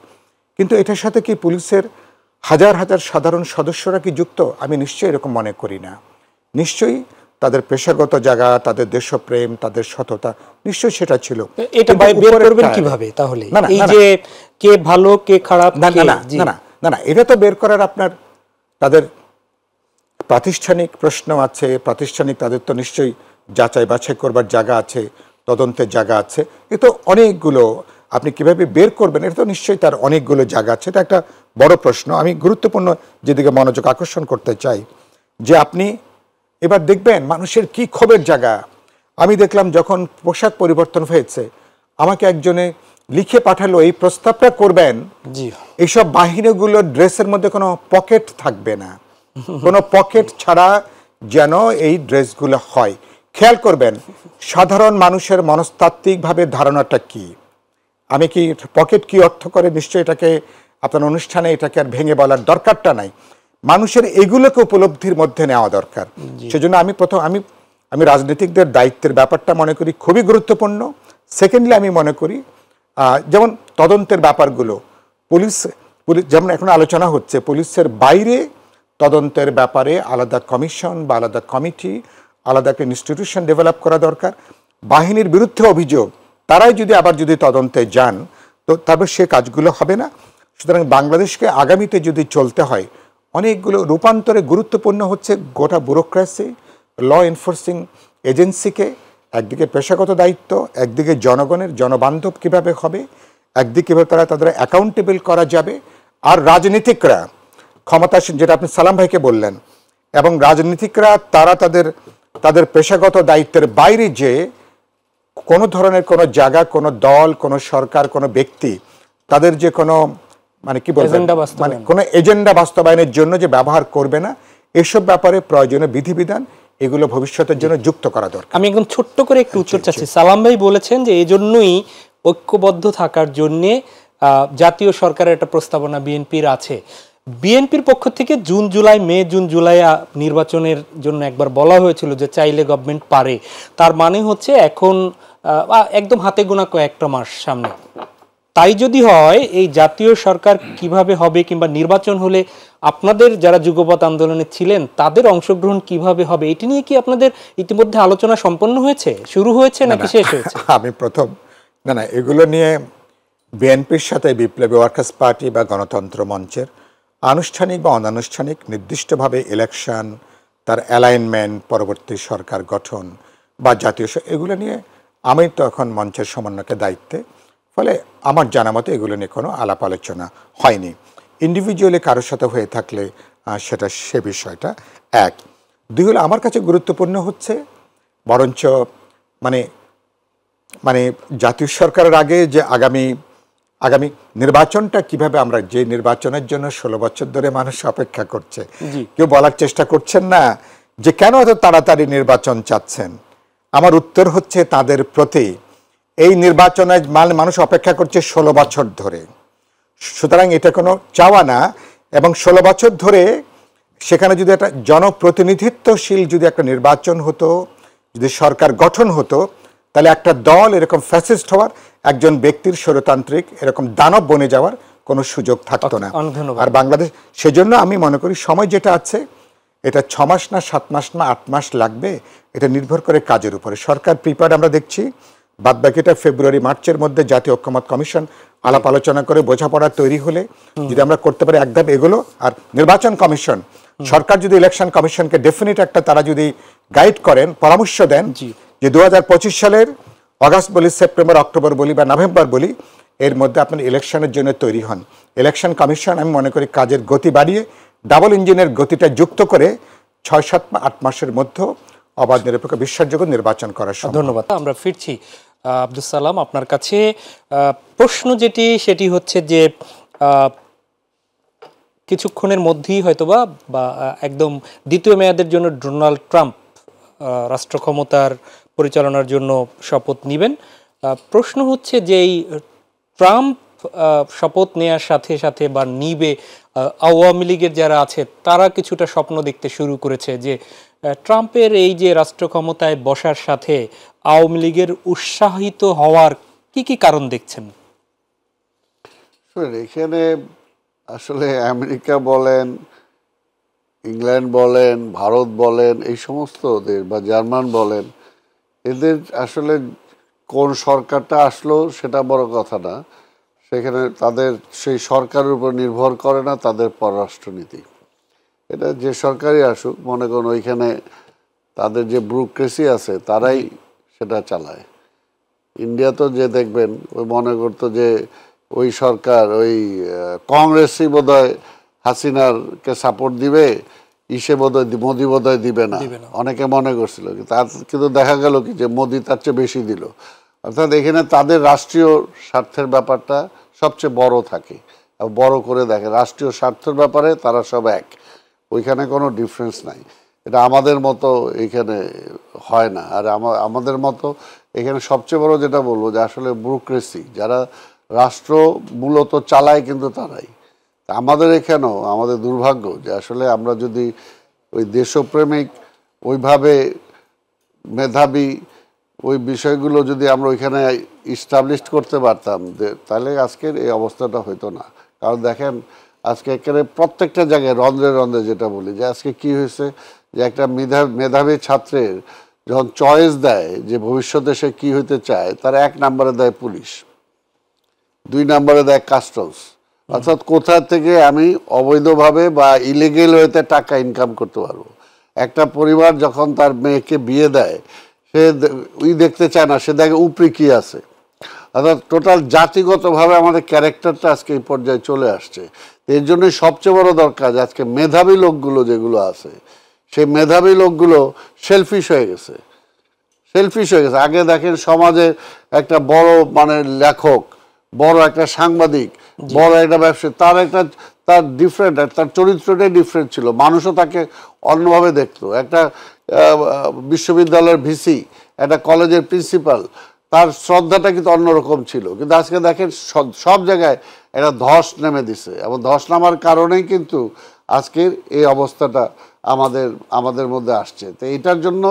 কিন্তু এটার সাথে কি পুলিশের হাজার হাজার সাধারণ সদস্যরা কি যুক্ত? আমি নিশ্চয়ই এরকম মনে করি না। নিশ্চয়ই তাদের পেশাগত জায়গা, তাদের দেশপ্রেম, তাদের সততা নিশ্চয়ই সেটা ছিল। এটা বের করবেন কিভাবে তাহলে? এই যে কে ভালো কে খারাপ, না না এটা তো বের করার আপনার তাদের প্রাতিষ্ঠানিক প্রশ্ন আছে, প্রাতিষ্ঠানিক তাদের তো নিশ্চয়ই যাচাই বাছাই করবার জায়গা আছে, তদন্তের জায়গা আছে। এ তো অনেকগুলো, আপনি কিভাবে বের করবেন এটা তো নিশ্চয়ই তার অনেকগুলো জায়গা আছে। এটা একটা বড় প্রশ্ন। আমি গুরুত্বপূর্ণ যেদিকে মনোযোগ আকর্ষণ করতে চাই যে আপনি এবার দেখবেন মানুষের কি ক্ষোভের জায়গা। আমি দেখলাম যখন পোশাক পরিবর্তন হয়েছে, আমাকে একজনে লিখে পাঠালো এই প্রস্তাবটা করবেন, এইসব বাহিনীগুলোর ড্রেসের মধ্যে কোনো পকেট থাকবে না, কোনো পকেট ছাড়া যেন এই ড্রেসগুলো হয়। খেয়াল করবেন সাধারণ মানুষের মনস্তাত্ত্বিকভাবে ধারণাটা কি, আমি কি পকেট কি অর্থ করে, নিশ্চয়ই এটাকে আপনার অনুষ্ঠানে এটাকে আর ভেঙে বলার দরকারটা নাই। মানুষের এগুলোকে উপলব্ধির মধ্যে নেওয়া দরকার। সেজন্য আমি রাজনীতিকদের দায়িত্বের ব্যাপারটা মনে করি খুবই গুরুত্বপূর্ণ। সেকেন্ডলি আমি মনে করি যেমন তদন্তের ব্যাপারগুলো, পুলিশ যেমন এখন আলোচনা হচ্ছে পুলিশের বাইরে তদন্তের ব্যাপারে আলাদা কমিশন বা আলাদা কমিটি, আলাদা একটা ইনস্টিটিউশন ডেভেলপ করা দরকার। বাহিনীর বিরুদ্ধে অভিযোগ, তারাই যদি আবার যদি তদন্তে যান তো তারপর সে কাজগুলো হবে না। সুতরাং বাংলাদেশকে আগামীতে যদি চলতে হয়, অনেকগুলো রূপান্তরে গুরুত্বপূর্ণ হচ্ছে গোটা ব্যুরোক্রেসি, ল এনফোর্সিং এজেন্সিকে একদিকে পেশাগত দায়িত্ব, একদিকে জনগণের জনবান্ধব কিভাবে হবে, একদিকে কিভাবে তাদের অ্যাকাউন্টেবল করা যাবে, আর রাজনীতিকরা ক্ষমতাসীন, যেটা আপনি সালাম ভাইকে বললেন, এবং রাজনীতিকরা তারা তাদের পেশাগত দায়িত্বের বাইরে যে কোনো ধরনের কোনো জায়গা, কোনো দল, কোনো সরকার, কোনো ব্যক্তি তাদের যে কোনো মানে কি বলবেন মানে কোনো এজেন্ডা বাস্তবায়নের জন্য যে ব্যবহার করবে না, এসব ব্যাপারে প্রয়োজনীয় বিধিবিধান এগুলো ভবিষ্যতের জন্য যুক্ত করা দরকার। আমি একদম ছোট্ট করে একটু উত্তর চাচ্ছি। সালাম ভাই বলেছেন যে এই জন্যই ঐক্যবদ্ধ থাকার জন্যে জাতীয় সরকারের একটা প্রস্তাবনা বিএনপির আছে। বিএনপির পক্ষ থেকে মে জুন জুলাই নির্বাচনের জন্য একবার বলা হয়েছিল যে চাইলে গভর্নমেন্ট পারে। তার মানে হচ্ছে এখন একদম হাতে গোনা কয়েকটা মাস সামনে। তাই যদি হয়, এই জাতীয় সরকার কিভাবে হবে, কিংবা নির্বাচন হলে আপনাদের যারা যুগপৎ আন্দোলনে ছিলেন তাদের অংশগ্রহণ কিভাবে হবে, এটি নিয়ে কি আপনাদের ইতিমধ্যে আলোচনা সম্পন্ন হয়েছে, শুরু হয়েছে নাকি শেষ হয়েছে? আমি প্রথম না এগুলো নিয়ে বিএনপির সাথে বিপ্লবী ওয়ার্কার্স পার্টি বা গণতন্ত্র মঞ্চের আনুষ্ঠানিক বা অনানুষ্ঠানিক নির্দিষ্টভাবে ইলেকশন, তার অ্যালাইনমেন্ট, পরবর্তী সরকার গঠন বা জাতীয় এগুলো নিয়ে আমি তো এখন মঞ্চের সমন্বয়কের দায়িত্বে, ফলে আমার জানা মতো এগুলো নিয়ে কোনো আলাপ আলোচনা হয়নি। ইন্ডিভিজুয়ালি কারোর সাথে হয়ে থাকলে সেটা সে বিষয়টা এক। দুই হলো আমার কাছে গুরুত্বপূর্ণ হচ্ছে বরঞ্চ মানে জাতীয় সরকারের আগে যে আগামী নির্বাচনটা কিভাবে, আমরা যে নির্বাচনের জন্য 16 বছর ধরে মানুষ অপেক্ষা করছে, কেউ বলার চেষ্টা করছেন না যে কেন এত তাড়াতাড়ি নির্বাচন চাচ্ছেন। আমার উত্তর হচ্ছে তাদের প্রতি এই নির্বাচনে মানুষ অপেক্ষা করছে 16 বছর ধরে, সুতরাং এটা কোনো চাওয়া না। এবং 16 বছর ধরে সেখানে যদি একটা জনপ্রতিনিধিত্বশীল যদি একটা নির্বাচন হতো, যদি সরকার গঠন হতো, তাহলে একটা দল এরকম ফ্যাসিস্ট হওয়ার, একজন ব্যক্তির স্বৈরতান্ত্রিক এরকম দানব বনে যাওয়ার কোনো সুযোগ থাকতো না। আর বাংলাদেশ সেজন্য আমি মনে করি সময় যেটা আছে এটা 6 মাস না 7 মাস না 8 মাস লাগবে, এটা নির্ভর করে কাজের উপরে। সরকার প্রিপেয়ার্ড আমরা দেখছি, বাদবাকিটা ফেব্রুয়ারি মার্চের মধ্যে জাতীয় ঐক্যমত্য কমিশন আলাপ আলোচনা করে বোঝাপড়া তৈরি হলে যদি আমরা করতে পারি এক ধাপ এগুলো। আর নির্বাচন কমিশন, সরকার যদি ইলেকশন কমিশনকে ডেফিনিট একটা তারা যদি গাইড করেন, পরামর্শ দেন যে 2025 সালের অগাস্ট বলি, সেপ্টেম্বর, অক্টোবর বলি বা নভেম্বর বলি, এর মধ্যে আপনার ইলেকশনের জন্য তৈরি হন। ইলেকশন কমিশন আমি মনে করি কাজের গতি বাড়িয়ে ডাবল ইঞ্জিনের গতিটা যুক্ত করে 6-7-8 মাসের মধ্যে অবাধ, নিরপেক্ষ, বিশ্বাসযোগ্য নির্বাচন করার সম্ভব। ধন্যবাদ। আমরা ফিরছি আব্দুল সালাম আপনার কাছে। প্রশ্ন সেটি হচ্ছে যে কিছুক্ষণের মধ্যেই হয়তোবা বা একদম দ্বিতীয় মেয়াদের জন্য ডোনাল্ড ট্রাম্প রাষ্ট্র ক্ষমতার পরিচালনার জন্য শপথ নেবেন। প্রশ্ন হচ্ছে যে এই ট্রাম্প শপথ নেওয়ার সাথে সাথে বা নিবে, আওয়ামী লীগের যারা আছে তারা কিছুটা স্বপ্ন দেখতে শুরু করেছে যে ট্রাম্পের এই যে রাষ্ট্র ক্ষমতায় বসার সাথে আওয়ামী লীগের উৎসাহিত হওয়ার কি কি কারণ দেখছেন? এখানে আসলে আমেরিকা বলেন, ইংল্যান্ড বলেন, ভারত বলেন, এই সমস্ত দেশ বা জার্মান বলেন, এদের আসলে কোন সরকারটা আসলো সেটা বড় কথা না, সেখানে তাদের সেই সরকারের উপর নির্ভর করে না তাদের পররাষ্ট্রনীতি। এটা যে সরকারই আসুক, মনে করুন ওইখানে তাদের যে ব্যুরোক্রেসি আছে তারাই সেটা চালায়। ইন্ডিয়া তো যে দেখবেন ওই মনে করতো যে ওই সরকার ওই কংগ্রেসই বোধহয় হাসিনারকে সাপোর্ট দিবে, মোদি বোধহয় দিবে না, অনেকে মনে করছিল। কিন্তু দেখা গেল কি যে মোদি তার চেয়ে বেশি দিল। অর্থাৎ এখানে তাদের রাষ্ট্রীয় স্বার্থের ব্যাপারটা সবচেয়ে বড় থাকে, বড় করে দেখে। রাষ্ট্রীয় স্বার্থের ব্যাপারে তারা সব এক, ওইখানে কোনো ডিফারেন্স নাই। এটা আমাদের মতো এখানে হয় না। আর আমাদের মতো এখানে সবচেয়ে বড় যেটা বলবো যে আসলে ব্যুরোক্রেসি, যারা রাষ্ট্র মূলত চালায় কিন্তু তারাই। আমাদের এখানেও আমাদের দুর্ভাগ্য যে আসলে আমরা যদি ওই দেশপ্রেমিক, ওইভাবে মেধাবী, ওই বিষয়গুলো যদি আমরা ওইখানে ইস্টাবলিশ করতে পারতাম, তাহলে আজকের এই অবস্থাটা হতো না। কারণ দেখেন আজকে এখানে প্রত্যেকটা জায়গায় রন্ধ্রে রন্ধ্রে যেটা বলি যে আজকে কি হয়েছে যে একটা মেধাবী ছাত্রের যখন চয়েস দেয় যে ভবিষ্যতে সে কী হইতে চায়, তার 1 নম্বরে দেয় পুলিশ, 2 নম্বরে দেয় কাস্টমস। অর্থাৎ কোথা থেকে আমি অবৈধভাবে বা ইলিগেল হইতে টাকা ইনকাম করতে পারবো। একটা পরিবার যখন তার মেয়েকে বিয়ে দেয়, সে দেখতে চায় না, সে দেখে উপরে কী আছে। অর্থাৎ টোটাল জাতিগতভাবে আমাদের ক্যারেক্টারটা আজকে এই পর্যায়ে চলে আসছে। এর জন্যই সবচেয়ে বড় দরকার যে আজকে মেধাবী লোকগুলো যেগুলো আছে, সেই মেধাবী লোকগুলো সেলফিশ হয়ে গেছে। আগে দেখেন সমাজে একটা বড় মানে লেখক, বড় একটা সাংবাদিক, বড় একটা ব্যবসায়ী, তার ডিফারেন্ট, তার চরিত্রটাই ডিফারেন্ট ছিল, মানুষও তাকে অন্যভাবে দেখতো। একটা বিশ্ববিদ্যালয়ের ভিসি, একটা কলেজের প্রিন্সিপাল, তার শ্রদ্ধাটা কিন্তু অন্যরকম ছিল। কিন্তু আজকে দেখেন সব জায়গায় একটা ধস নেমে দিছে, এবং ধস নামার কারণেই কিন্তু আজকের এই অবস্থাটা আমাদের মধ্যে আসছে। তো এটার জন্য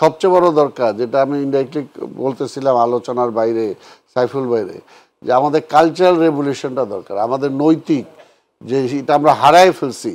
সবচেয়ে বড় দরকার, যেটা আমি ইনডাইরেক্টলি বলতেছিলাম আলোচনার বাইরে, সাইফুল বাইরে, যে আমাদের কালচারাল রেভলিউশনটা দরকার। আমাদের নৈতিক যে এটা আমরা হারাই ফেলছি,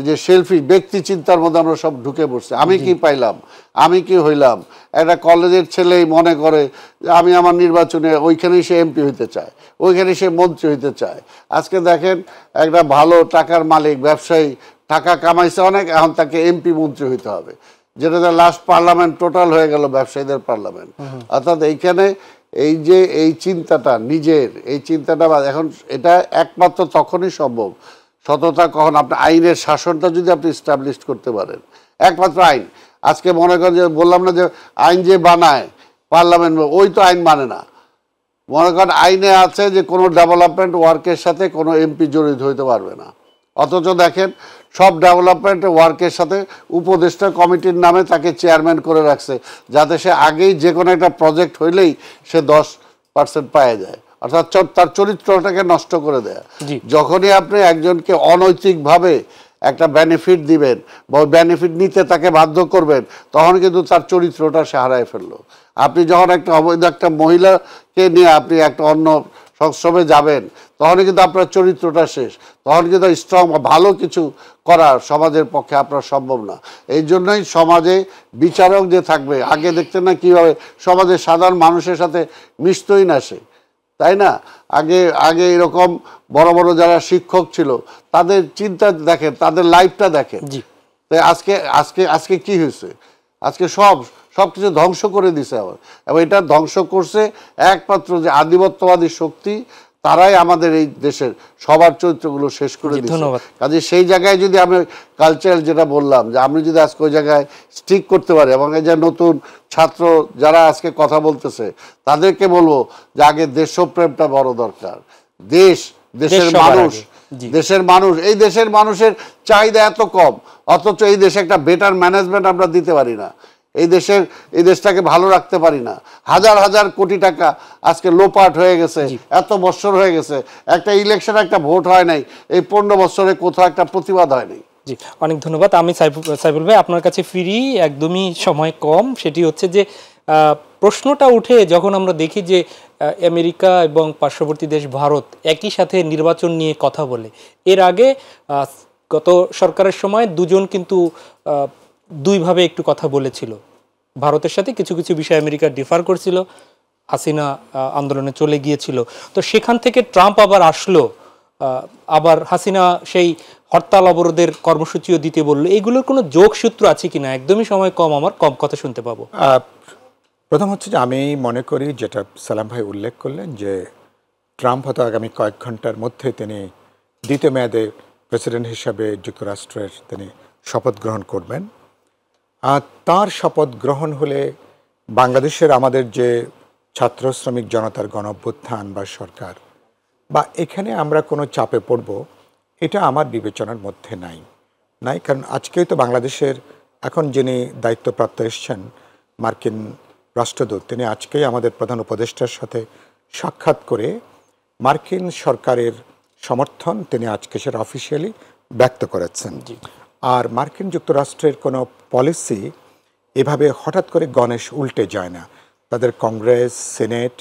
যে সেলফি ব্যক্তি চিন্তার মধ্যে আমরা সব ঢুকে পড়ছি। আমি কি পাইলাম, আমি কি হইলাম। একটা কলেজের ছেলেই মনে করে যে আমি আমার নির্বাচনে ওইখানেই সে এমপি হইতে চায়, ওইখানেই সে মন্ত্রী হইতে চায়। আজকে দেখেন একটা ভালো টাকার মালিক ব্যবসায়ী টাকা কামাইছে অনেক, এখন তাকে এমপি মন্ত্রী হইতে হবে, যেটা লাস্ট পার্লামেন্ট টোটাল হয়ে গেল ব্যবসায়ীদের পার্লামেন্ট। অর্থাৎ এইখানে এই যে এই চিন্তাটা নিজের, এই চিন্তাটা এখন এটা একমাত্র তখনই সম্ভব সততা, কখন আপনি আইনের শাসনটা যদি আপনি স্টাবলিশ করতে পারেন। একমাত্র আইন। আজকে মনে করেন যে বললাম না যে আইন যে বানায় পার্লামেন্ট, ওই তো আইন মানে না। মনে করেন আইনে আছে যে কোনো ডেভেলপমেন্ট ওয়ার্কের সাথে কোনো এমপি জড়িত হইতে পারবে না, অথচ দেখেন সব ডেভেলপমেন্ট ওয়ার্কের সাথে উপদেষ্টা কমিটির নামে তাকে চেয়ারম্যান করে রাখছে, যাতে সে আগেই যে কোনো একটা প্রজেক্ট হইলেই সে 10% পাওয়া যায়। অর্থাৎ তার চরিত্রটাকে নষ্ট করে দেয়। যখনই আপনি একজনকে অনৈতিকভাবে একটা বেনিফিট দিবেন বা ওই বেনিফিট নিতে তাকে বাধ্য করবেন, তখন কিন্তু তার চরিত্রটা সে হারায় ফেললো। আপনি যখন একটা অবৈধ একটা মহিলাকে নিয়ে আপনি একটা অন্য সংস্রবে যাবেন, তখনই কিন্তু আপনার চরিত্রটা শেষ। তখন কিন্তু স্ট্রং ভালো কিছু করা সমাজের পক্ষে আপনার সম্ভব না। এই জন্যই সমাজে বিচারক যে থাকবে, আগে দেখতেন না কীভাবে সমাজের সাধারণ মানুষের সাথে মিশতই না সে, তাই না? আগে এরকম বড় বড় যারা শিক্ষক ছিল তাদের চিন্তা দেখেন, তাদের লাইফটা দেখেন। তাই আজকে কি হয়েছে? আজকে সব কিছু ধ্বংস করে দিছে আবার, এবং এটা ধ্বংস করছে একমাত্র যে আধিপত্যবাদী শক্তি, তারাই আমাদের এই দেশের সবার চরিত্রগুলো শেষ করে দিচ্ছে। কাজে সেই জায়গায় যদি আমি কালচারাল যেটা বললাম, যে আমি যদি আজকে ওই জায়গায় স্টিক করতে পারি, এবং এই যে নতুন ছাত্র যারা আজকে কথা বলতেছে তাদেরকে বলবো যে আগে দেশপ্রেমটা বড় দরকার। দেশের মানুষ এই দেশের মানুষের চাহিদা এত কম, অথচ এই দেশে একটা বেটার ম্যানেজমেন্ট আমরা দিতে পারি না। এই দেশটাকে ভালো রাখতে পারি না। হাজার হাজার কোটি টাকা আজকে লোপাট হয়ে গেছে, এত বছর হয়ে গেছে, একটা ইলেকশন একটা ভোট হয় নাই, এই 15 বছরে কোথাও একটা প্রতিবাদ হয় নাই। জি, অনেক ধন্যবাদ। আমি সাইফুল ভাই আপনার কাছে ফিরি, একদমই সময় কম। সেটি হচ্ছে যে প্রশ্নটা উঠে যখন আমরা দেখি যে আমেরিকা এবং পার্শ্ববর্তী দেশ ভারত একই সাথে নির্বাচন নিয়ে কথা বলে। এর আগে গত সরকারের সময় দুজন কিন্তু দুইভাবে একটু কথা বলেছিল। ভারতের সাথে কিছু কিছু বিষয় আমেরিকা ডিফার করছিল, হাসিনা আন্দোলনে চলে গিয়েছিল। তো সেখান থেকে ট্রাম্প আবার আসলো, আবার হাসিনা সেই হরতাল অবরোধের কর্মসূচিও দিতে বললো। এইগুলোর কোনো যোগসূত্র আছে কিনা? একদমই সময় কম, আমার কম কথা শুনতে পাবো। প্রথম হচ্ছে যে আমি মনে করি যেটা সালাম ভাই উল্লেখ করলেন, যে ট্রাম্প হয়তো আগামী কয়েক ঘন্টার মধ্যে তিনি দ্বিতীয় মেয়াদে প্রেসিডেন্ট হিসাবে যুক্তরাষ্ট্রের তিনি শপথ গ্রহণ করবেন। আর তার শপথ গ্রহণ হলে বাংলাদেশের আমাদের যে ছাত্র শ্রমিক জনতার গণ অভ্যুত্থান বা সরকার বা এখানে আমরা কোনো চাপে পড়ব, এটা আমার বিবেচনার মধ্যে নাই। কারণ আজকেই তো বাংলাদেশের এখন যিনি দায়িত্বপ্রাপ্ত এসছেন মার্কিন রাষ্ট্রদূত, তিনি আজকেই আমাদের প্রধান উপদেষ্টার সাথে সাক্ষাৎ করে মার্কিন সরকারের সমর্থন তিনি আজকে সেটা অফিসিয়ালি ব্যক্ত করেছেন। আর মার্কিন যুক্তরাষ্ট্রের কোনো পলিসি এভাবে হঠাৎ করে গণেশ উল্টে যায় না। তাদের কংগ্রেস, সিনেট,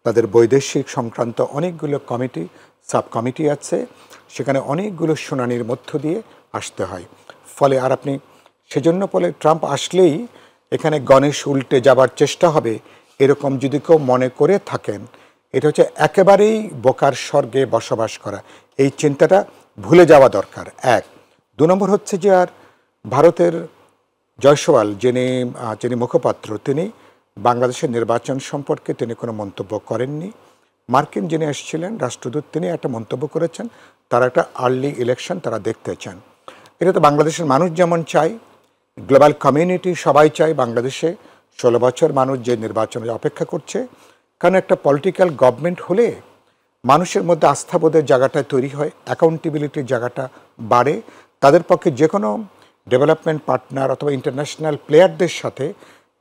তাদের বৈদেশিক সংক্রান্ত অনেকগুলো কমিটি সাব কমিটি আছে, সেখানে অনেকগুলো শুনানির মধ্য দিয়ে আসতে হয়। ফলে আর আপনি সেজন্য বলে ট্রাম্প আসলেই এখানে গণেশ উল্টে যাবার চেষ্টা হবে, এরকম যদি কেউ মনে করে থাকেন, এটা হচ্ছে একেবারেই বোকার স্বর্গে বসবাস করা। এই চিন্তাটা ভুলে যাওয়া দরকার। এক। 2 নম্বর হচ্ছে যে আর ভারতের জয়সওয়াল যিনি মুখপাত্র, তিনি বাংলাদেশের নির্বাচন সম্পর্কে তিনি কোনো মন্তব্য করেননি। মার্কিন যিনি এসেছিলেন রাষ্ট্রদূত, তিনি একটা মন্তব্য করেছেন, তারা একটা আর্লি ইলেকশন তারা দেখতে চান। এটা তো বাংলাদেশের মানুষ যেমন চায়, গ্লোবাল কমিউনিটি সবাই চায় বাংলাদেশে 16 বছর মানুষ যে নির্বাচনে অপেক্ষা করছে। কারণ একটা পলিটিক্যাল গভর্নমেন্ট হলে মানুষের মধ্যে আস্থাবোধের জায়গাটা তৈরি হয়, অ্যাকাউন্টেবিলিটির জায়গাটা বাড়ে, তাদের পক্ষে যে কোনো ডেভেলপমেন্ট পার্টনার অথবা ইন্টারন্যাশনাল প্লেয়ারদের সাথে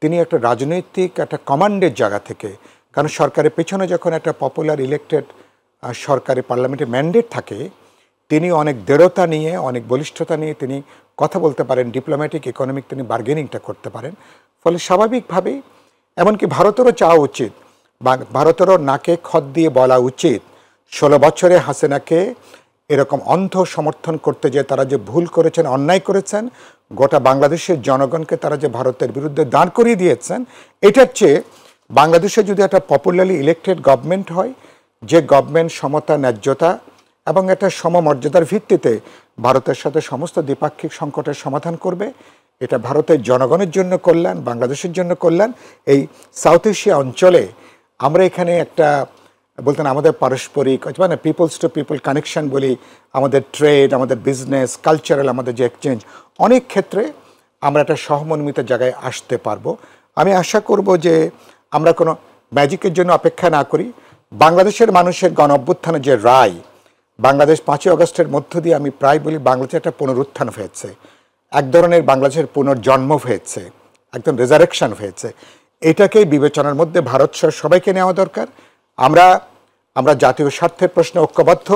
তিনি একটা রাজনৈতিক একটা কমান্ডের জায়গা থেকে, কারণ সরকারের পেছনে যখন একটা পপুলার ইলেক্টেড সরকারি পার্লামেন্টের ম্যান্ডেট থাকে, তিনি অনেক দৃঢ়তা নিয়ে, অনেক বলিষ্ঠতা নিয়ে তিনি কথা বলতে পারেন, ডিপ্লোম্যাটিক ইকোনমিক তিনি বার্গেনিংটা করতে পারেন। ফলে স্বাভাবিকভাবেই এমনকি ভারতেরও চাওয়া উচিত, ভারতেরও নাকে খত দিয়ে বলা উচিত 16 বছরে হাসিনাকে এরকম অন্ধ সমর্থন করতে, যে তারা যে ভুল করেছেন, অন্যায় করেছেন, গোটা বাংলাদেশের জনগণকে তারা যে ভারতের বিরুদ্ধে দাঁড় করিয়ে দিয়েছেন, এটার চেয়ে বাংলাদেশে যদি একটা পপুলারলি ইলেক্টেড গভর্নমেন্ট হয়, যে গভর্নমেন্ট সমতা, ন্যায্যতা এবং একটা সমমর্যাদার ভিত্তিতে ভারতের সাথে সমস্ত দ্বিপাক্ষিক সংকটের সমাধান করবে, এটা ভারতের জনগণের জন্য কল্যাণ, বাংলাদেশের জন্য কল্যাণ। এই সাউথ এশিয়া অঞ্চলে আমরা এখানে একটা বলতেন আমাদের পারস্পরিক মানে পিপলস টু পিপল কানেকশন বলি, আমাদের ট্রেড, আমাদের বিজনেস, কালচারাল আমাদের যে এক্সচেঞ্জ, অনেক ক্ষেত্রে আমরা একটা সহমর্মিত জায়গায় আসতে পারবো। আমি আশা করব যে আমরা কোনো ম্যাজিকের জন্য অপেক্ষা না করি। বাংলাদেশের মানুষের গণ অভ্যুত্থানের যে রায়, বাংলাদেশ 5ই আগস্টের মধ্য দিয়ে আমি প্রায় বলি বাংলাদেশে একটা পুনরুত্থান হয়েছে, এক ধরনের বাংলাদেশের পুনর্জন্ম হয়েছে, একদম রেজারেকশন হয়েছে। এটাকেই বিবেচনার মধ্যে ভারত সহ সবাইকে নেওয়া দরকার। আমরা জাতীয় স্বার্থের প্রশ্নে ঐক্যবদ্ধ,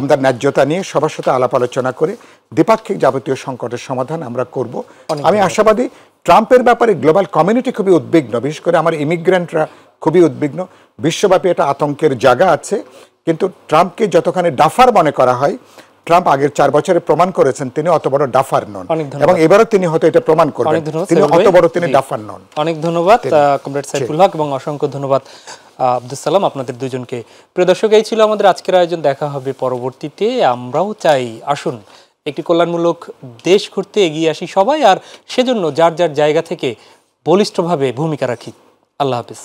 আমরা ন্যায্যতা নিয়ে সবার সাথে আলাপ আলোচনা করে দ্বিপাক্ষিক যাবতীয় সংকটের সমাধান আমরা করব। আমি আশাবাদী ট্রাম্পের ব্যাপারে গ্লোবাল কমিউনিটি খুবই উদ্বিগ্ন, বিশেষ করে আমার ইমিগ্রেন্টরা খুবই উদ্বিগ্ন। বিশ্বব্যাপী এটা আতঙ্কের জায়গা আছে, কিন্তু ট্রাম্পকে যতখানি ডাফার মনে করা হয়, ট্রাম্প আগের 4 বছরে প্রমাণ করেছেন তিনি অত বড় ডাফার নন, এবং এবারও তিনি হয়তো এটা প্রমাণ করবেন তিনি অত বড় তিনি ডাফার নন। অনেক ধন্যবাদ কমরেড সাইফুল হক এবং অসংখ্য ধন্যবাদ আব্দুল সালাম, আপনাদের দুজনকে। প্রিয় দর্শক, এই ছিল আমাদের আজকের আয়োজন। দেখা হবে পরবর্তীতে। আমরাও চাই আসুন একটি কল্যাণমূলক দেশ করতে এগিয়ে আসি সবাই, আর সেজন্য যার যার জায়গা থেকে বলিষ্ঠভাবে ভূমিকা রাখি। আল্লাহ হাফেজ।